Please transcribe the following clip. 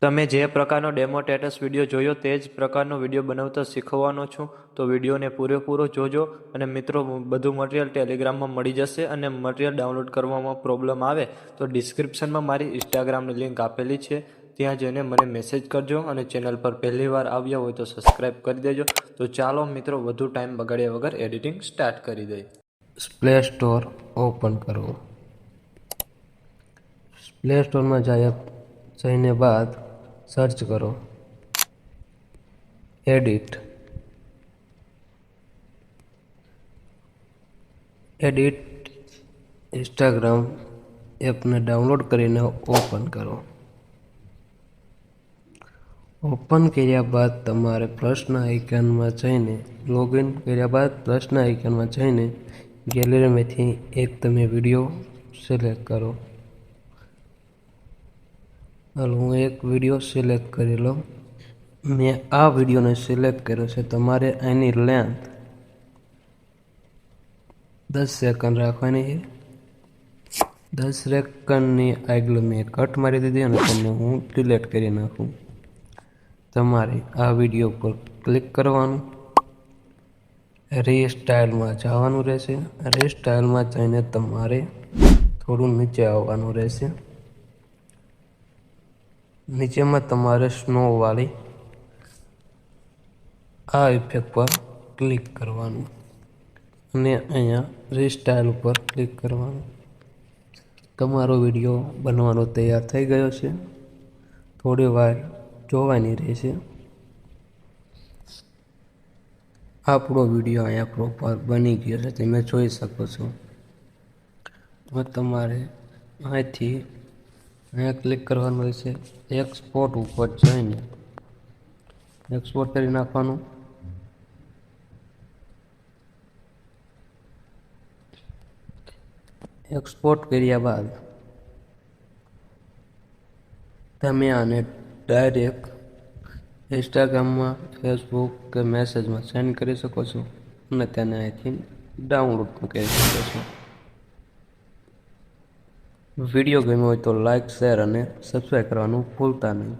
તમે જે પ્રકારનો ડેમો સ્ટેટસ વિડીયો જોયો તે જ પ્રકારનો વિડીયો બનાવતા શીખવવાનો છું. તો વિડીયોને પૂરેપૂરો જોજો. અને મિત્રો, બધું મટીરિયલ ટેલિગ્રામમાં મળી જશે. અને મટીરિયલ ડાઉનલોડ કરવામાં પ્રોબ્લેમ આવે તો ડિસ્ક્રિપ્શનમાં મારી ઇન્સ્ટાગ્રામની લિંક આપેલી છે, ત્યાં જઈને મને મેસેજ કરજો. અને ચેનલ પર પહેલીવાર આવ્યા હોય તો સબસ્ક્રાઈબ કરી દેજો. તો ચાલો મિત્રો, વધુ ટાઈમ બગાડ્યા વગર એડિટિંગ સ્ટાર્ટ કરી દઈએ. પ્લે સ્ટોર ઓપન કરવું. પ્લે સ્ટોરમાં જઈને બાદ સર્ચ કરો એડિટ. ઇન્સ્ટાગ્રામ એપને ડાઉનલોડ કરીને ઓપન કરો. ઓપન કર્યા બાદ તમારે પ્લસના આઇકનમાં જઈને લોગિન કર્યા બાદ પ્લસના આઇકનમાં જઈને ગેલેરીમાંથી એક તમે વિડીયો સિલેક્ટ કરો. હાલ હું એક વિડીયો સિલેક્ટ કરી લઉં. મેં આ વિડીયોને સિલેક્ટ કર્યો છે. તમારે આની લેન્થ 10 સેકન્ડ રાખવાની છે. 10 સેકન્ડની આગળ મેં કટ મારી દીધી અને તેને હું ડિલીટ કરી નાખું. તમારે આ વિડીયો પર ક્લિક કરવાનું, રીસ્ટાઇલમાં જવાનું રહેશે. રીસ્ટાઇલમાં જઈને તમારે થોડું નીચે આવવાનું રહેશે. નીચેમાં તમારે સ્નોવાળી આ ઇફેક્ટ પર ક્લિક કરવાનું અને અહીંયા રીસ્ટાઇલ ઉપર ક્લિક કરવાનું. તમારો વિડીયો બનવાનો તૈયાર થઈ ગયો છે. થોડી વાર જોવાની રહેશે. આપણો વિડીયો અહીંયા પ્રોપર બની ગયો છે, તમે જોઈ શકો છો. હવે તમારે અહીંથી અહીંયા ક્લિક કરવાનું રહેશે. એક્સપોર્ટ ઉપર જઈને એક્સપોર્ટ કરી નાખવાનું. એક્સપોર્ટ કર્યા બાદ તમે આને ડાયરેક્ટ ઇન્સ્ટાગ્રામમાં, ફેસબુક કે મેસેજમાં સેન્ડ કરી શકો છો અને તેને અહીંથી ડાઉનલોડ પણ કરી શકો છો. વિડીયો ગમ્યો હોય તો લાઈક, શેર અને સબસ્ક્રાઈબ કરવાનું ભૂલતા નહીં.